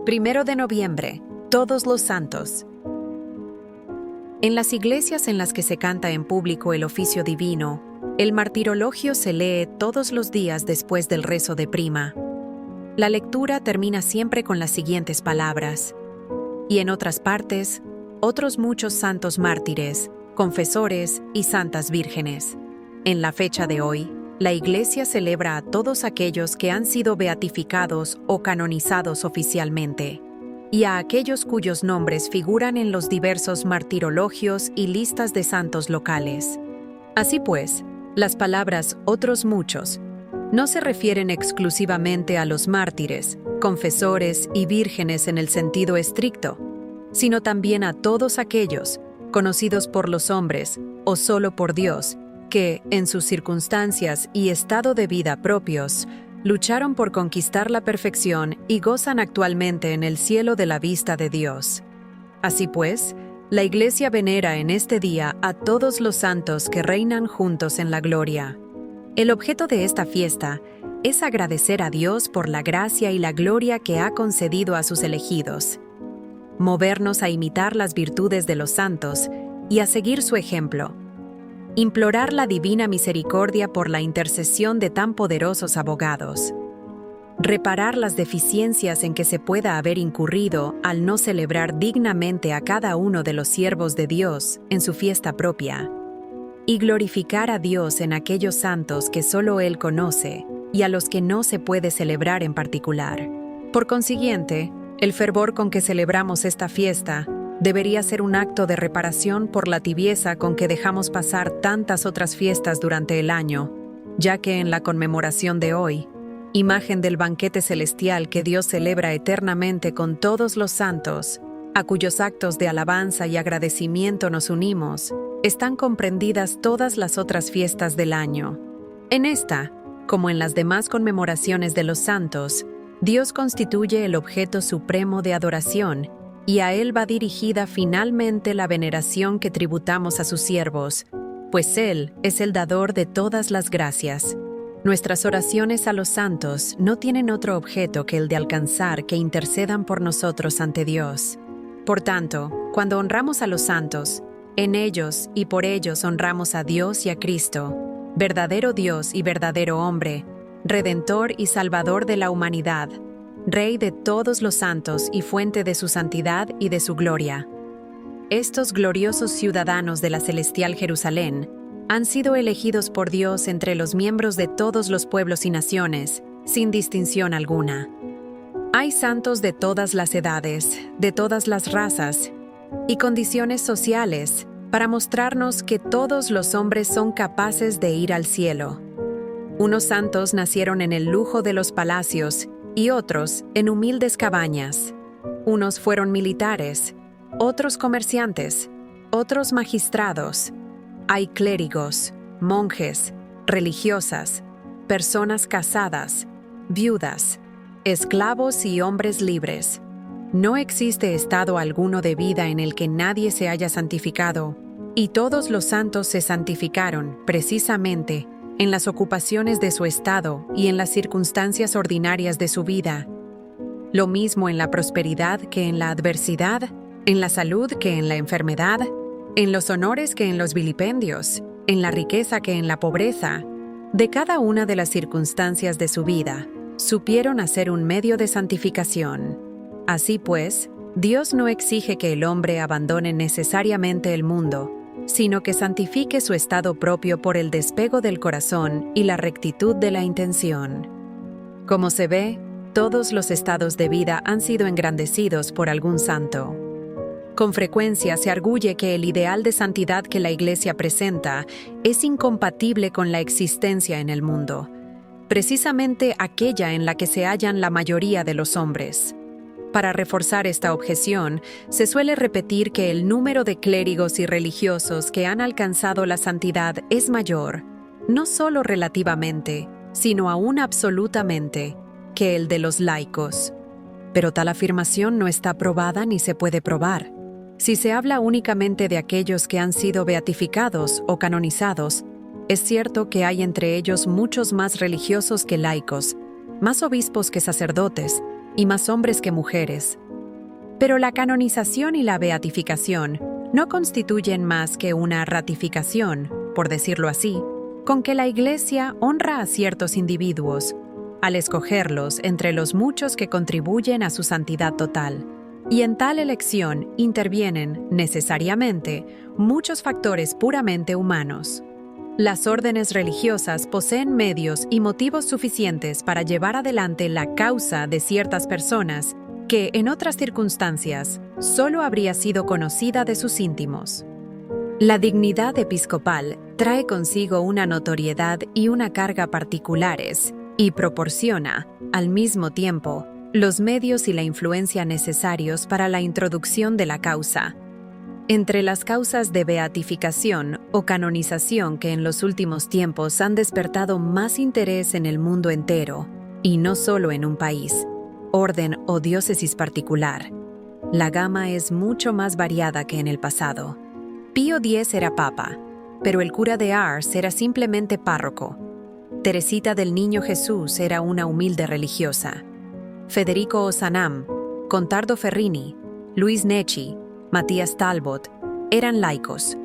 1 de noviembre, Todos los Santos. En las iglesias en las que se canta en público el oficio divino, el martirologio se lee todos los días después del rezo de prima. La lectura termina siempre con las siguientes palabras: y en otras partes, otros muchos santos mártires, confesores y santas vírgenes. En la fecha de hoy, la Iglesia celebra a todos aquellos que han sido beatificados o canonizados oficialmente, y a aquellos cuyos nombres figuran en los diversos martirologios y listas de santos locales. Así pues, las palabras «otros muchos» no se refieren exclusivamente a los mártires, confesores y vírgenes en el sentido estricto, sino también a todos aquellos, conocidos por los hombres o solo por Dios, que, en sus circunstancias y estado de vida propios, lucharon por conquistar la perfección y gozan actualmente en el cielo de la vista de Dios. Así pues, la Iglesia venera en este día a todos los santos que reinan juntos en la gloria. El objeto de esta fiesta es agradecer a Dios por la gracia y la gloria que ha concedido a sus elegidos, movernos a imitar las virtudes de los santos y a seguir su ejemplo, implorar la divina misericordia por la intercesión de tan poderosos abogados, reparar las deficiencias en que se pueda haber incurrido al no celebrar dignamente a cada uno de los siervos de Dios en su fiesta propia, y glorificar a Dios en aquellos santos que solo Él conoce y a los que no se puede celebrar en particular. Por consiguiente, el fervor con que celebramos esta fiesta debería ser un acto de reparación por la tibieza con que dejamos pasar tantas otras fiestas durante el año, ya que en la conmemoración de hoy, imagen del banquete celestial que Dios celebra eternamente con todos los santos, a cuyos actos de alabanza y agradecimiento nos unimos, están comprendidas todas las otras fiestas del año. En esta, como en las demás conmemoraciones de los santos, Dios constituye el objeto supremo de adoración, y a Él va dirigida finalmente la veneración que tributamos a sus siervos, pues Él es el dador de todas las gracias. Nuestras oraciones a los santos no tienen otro objeto que el de alcanzar que intercedan por nosotros ante Dios. Por tanto, cuando honramos a los santos, en ellos y por ellos honramos a Dios y a Cristo, verdadero Dios y verdadero hombre, Redentor y Salvador de la humanidad, Rey de todos los santos y fuente de su santidad y de su gloria. Estos gloriosos ciudadanos de la celestial Jerusalén han sido elegidos por Dios entre los miembros de todos los pueblos y naciones, sin distinción alguna. Hay santos de todas las edades, de todas las razas y condiciones sociales, para mostrarnos que todos los hombres son capaces de ir al cielo. Unos santos nacieron en el lujo de los palacios y otros en humildes cabañas. Unos fueron militares, otros comerciantes, otros magistrados. Hay clérigos, monjes, religiosas, personas casadas, viudas, esclavos y hombres libres. No existe estado alguno de vida en el que nadie se haya santificado, y todos los santos se santificaron, precisamente, en las ocupaciones de su estado y en las circunstancias ordinarias de su vida. Lo mismo en la prosperidad que en la adversidad, en la salud que en la enfermedad, en los honores que en los vilipendios, en la riqueza que en la pobreza. De cada una de las circunstancias de su vida, supieron hacer un medio de santificación. Así pues, Dios no exige que el hombre abandone necesariamente el mundo, sino que santifique su estado propio por el despego del corazón y la rectitud de la intención. Como se ve, todos los estados de vida han sido engrandecidos por algún santo. Con frecuencia se arguye que el ideal de santidad que la Iglesia presenta es incompatible con la existencia en el mundo, precisamente aquella en la que se hallan la mayoría de los hombres. Para reforzar esta objeción, se suele repetir que el número de clérigos y religiosos que han alcanzado la santidad es mayor, no solo relativamente, sino aún absolutamente, que el de los laicos. Pero tal afirmación no está probada ni se puede probar. Si se habla únicamente de aquellos que han sido beatificados o canonizados, es cierto que hay entre ellos muchos más religiosos que laicos, más obispos que sacerdotes, y más hombres que mujeres. Pero la canonización y la beatificación no constituyen más que una ratificación, por decirlo así, con que la Iglesia honra a ciertos individuos, al escogerlos entre los muchos que contribuyen a su santidad total. Y en tal elección intervienen, necesariamente, muchos factores puramente humanos. Las órdenes religiosas poseen medios y motivos suficientes para llevar adelante la causa de ciertas personas que, en otras circunstancias, solo habría sido conocida de sus íntimos. La dignidad episcopal trae consigo una notoriedad y una carga particulares y proporciona, al mismo tiempo, los medios y la influencia necesarios para la introducción de la causa. Entre las causas de beatificación o canonización que en los últimos tiempos han despertado más interés en el mundo entero, y no solo en un país, orden o diócesis particular, la gama es mucho más variada que en el pasado. Pío X era papa, pero el cura de Ars era simplemente párroco. Teresita del Niño Jesús era una humilde religiosa. Federico Ozanam, Contardo Ferrini, Luis Necci, Matías Talbot eran laicos.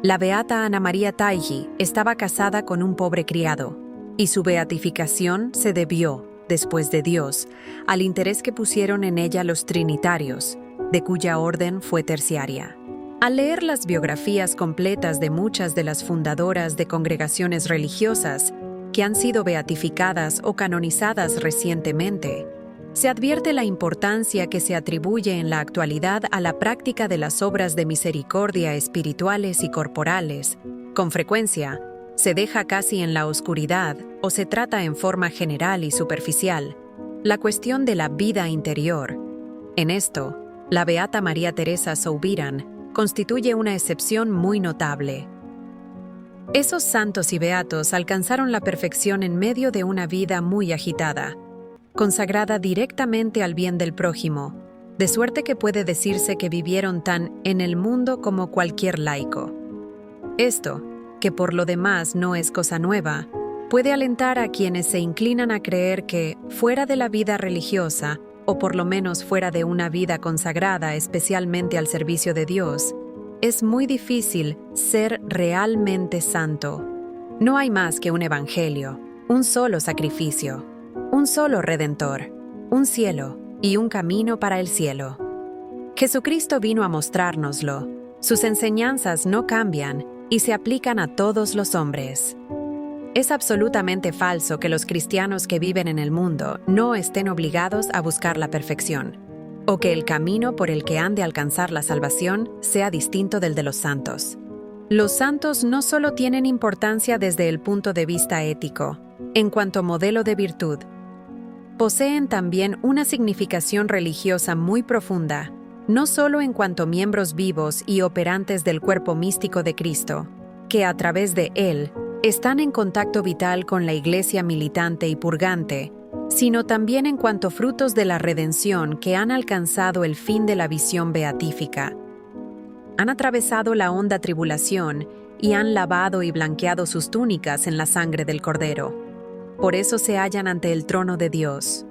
La beata Ana María Taigi estaba casada con un pobre criado, y su beatificación se debió, después de Dios, al interés que pusieron en ella los trinitarios, de cuya orden fue terciaria. Al leer las biografías completas de muchas de las fundadoras de congregaciones religiosas que han sido beatificadas o canonizadas recientemente, se advierte la importancia que se atribuye en la actualidad a la práctica de las obras de misericordia espirituales y corporales. Con frecuencia, se deja casi en la oscuridad o se trata en forma general y superficial la cuestión de la vida interior. En esto, la beata María Teresa Soubirán constituye una excepción muy notable. Esos santos y beatos alcanzaron la perfección en medio de una vida muy agitada, consagrada directamente al bien del prójimo, de suerte que puede decirse que vivieron tan en el mundo como cualquier laico. Esto, que por lo demás no es cosa nueva, puede alentar a quienes se inclinan a creer que, fuera de la vida religiosa, o por lo menos fuera de una vida consagrada especialmente al servicio de Dios, es muy difícil ser realmente santo. No hay más que un evangelio, un solo sacrificio, un solo redentor, un cielo y un camino para el cielo. Jesucristo vino a mostrárnoslo. Sus enseñanzas no cambian y se aplican a todos los hombres. Es absolutamente falso que los cristianos que viven en el mundo no estén obligados a buscar la perfección, o que el camino por el que han de alcanzar la salvación sea distinto del de los santos. Los santos no solo tienen importancia desde el punto de vista ético, en cuanto modelo de virtud, poseen también una significación religiosa muy profunda, no solo en cuanto miembros vivos y operantes del cuerpo místico de Cristo, que a través de él están en contacto vital con la Iglesia militante y purgante, sino también en cuanto frutos de la redención que han alcanzado el fin de la visión beatífica. Han atravesado la honda tribulación y han lavado y blanqueado sus túnicas en la sangre del Cordero. Por eso se hallan ante el trono de Dios.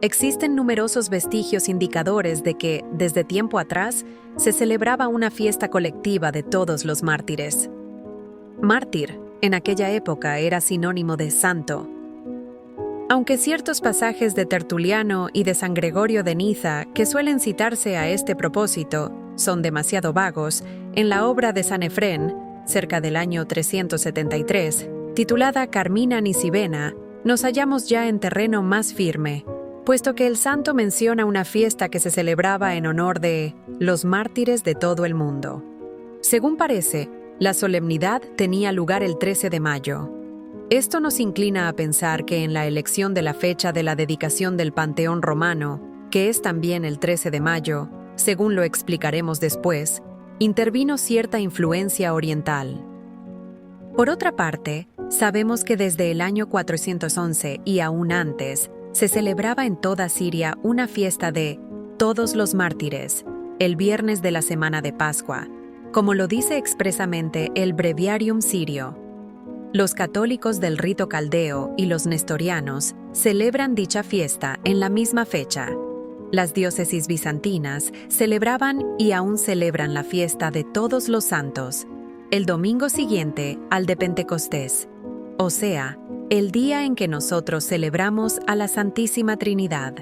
Existen numerosos vestigios indicadores de que, desde tiempo atrás, se celebraba una fiesta colectiva de todos los mártires. Mártir, en aquella época, era sinónimo de santo. Aunque ciertos pasajes de Tertuliano y de San Gregorio de Niza, que suelen citarse a este propósito, son demasiado vagos, en la obra de San Efrén, cerca del año 373, titulada Carmina Nisibena, nos hallamos ya en terreno más firme, puesto que el santo menciona una fiesta que se celebraba en honor de los mártires de todo el mundo. Según parece, la solemnidad tenía lugar el 13 de mayo. Esto nos inclina a pensar que en la elección de la fecha de la dedicación del Panteón romano, que es también el 13 de mayo, según lo explicaremos después, intervino cierta influencia oriental. Por otra parte, sabemos que desde el año 411 y aún antes, se celebraba en toda Siria una fiesta de todos los mártires, el viernes de la semana de Pascua, como lo dice expresamente el Breviarium sirio. Los católicos del rito caldeo y los nestorianos celebran dicha fiesta en la misma fecha. Las diócesis bizantinas celebraban y aún celebran la fiesta de Todos los Santos, el domingo siguiente al de Pentecostés, o sea, el día en que nosotros celebramos a la Santísima Trinidad.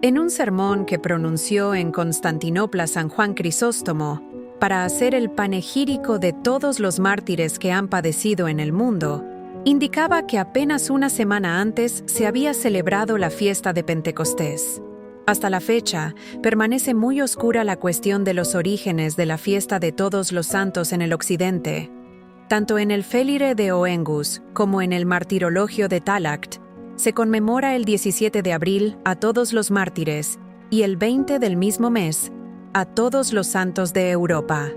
En un sermón que pronunció en Constantinopla San Juan Crisóstomo, para hacer el panegírico de todos los mártires que han padecido en el mundo, indicaba que apenas una semana antes se había celebrado la fiesta de Pentecostés. Hasta la fecha, permanece muy oscura la cuestión de los orígenes de la fiesta de Todos los Santos en el Occidente. Tanto en el Félire de Oengus como en el Martirologio de Talact, se conmemora el 17 de abril a todos los mártires y el 20 del mismo mes a todos los santos de Europa.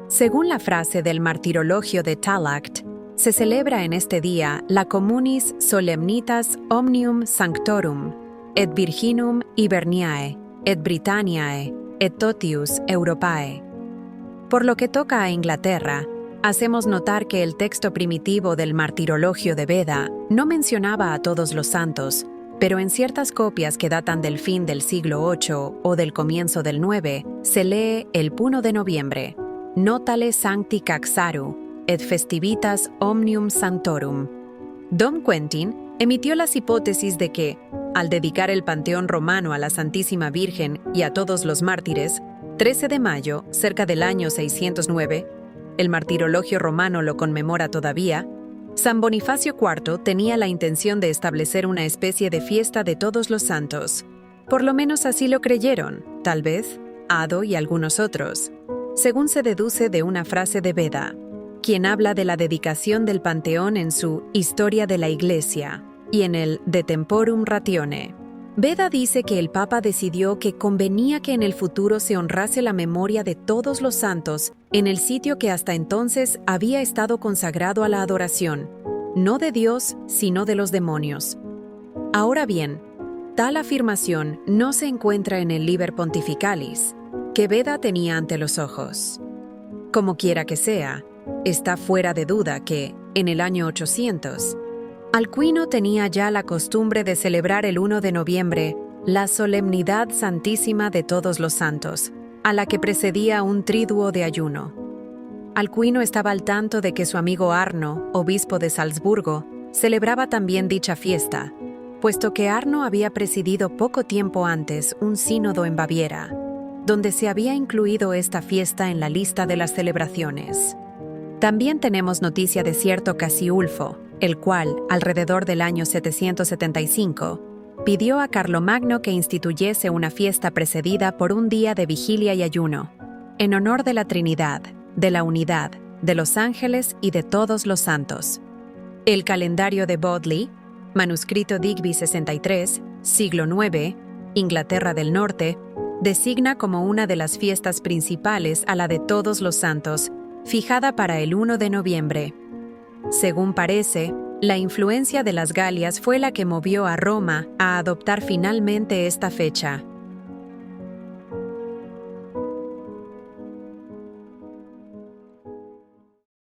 Según la frase del Martirologio de Talact, se celebra en este día la Communis Solemnitas Omnium Sanctorum, et Virginum Hiberniae, et Britanniae, et Totius Europae. Por lo que toca a Inglaterra, hacemos notar que el texto primitivo del Martirologio de Beda no mencionaba a todos los santos, pero en ciertas copias que datan del fin del siglo VIII o del comienzo del IX, se lee el 1 de noviembre, Notale Sancti Caxaru, et Festivitas Omnium Sanctorum. Dom Quentin emitió las hipótesis de que, al dedicar el Panteón romano a la Santísima Virgen y a todos los mártires, 13 de mayo, cerca del año 609, el Martirologio romano lo conmemora todavía, San Bonifacio IV tenía la intención de establecer una especie de fiesta de todos los santos. Por lo menos así lo creyeron, tal vez, Ado y algunos otros, según se deduce de una frase de Beda, quien habla de la dedicación del Panteón en su Historia de la Iglesia y en el De Temporum Ratione. Beda dice que el Papa decidió que convenía que en el futuro se honrase la memoria de todos los santos en el sitio que hasta entonces había estado consagrado a la adoración, no de Dios, sino de los demonios. Ahora bien, tal afirmación no se encuentra en el Liber Pontificalis, que Beda tenía ante los ojos. Como quiera que sea, está fuera de duda que, en el año 800, Alcuino tenía ya la costumbre de celebrar el 1 de noviembre la Solemnidad Santísima de Todos los Santos, a la que precedía un triduo de ayuno. Alcuino estaba al tanto de que su amigo Arno, obispo de Salzburgo, celebraba también dicha fiesta, puesto que Arno había presidido poco tiempo antes un sínodo en Baviera, donde se había incluido esta fiesta en la lista de las celebraciones. También tenemos noticia de cierto Casiulfo, el cual, alrededor del año 775, pidió a Carlomagno que instituyese una fiesta precedida por un día de vigilia y ayuno, en honor de la Trinidad, de la Unidad, de los ángeles y de todos los santos. El calendario de Bodley, manuscrito Digby 63, siglo IX, Inglaterra del Norte, designa como una de las fiestas principales a la de todos los santos, fijada para el 1 de noviembre. Según parece, la influencia de las Galias fue la que movió a Roma a adoptar finalmente esta fecha.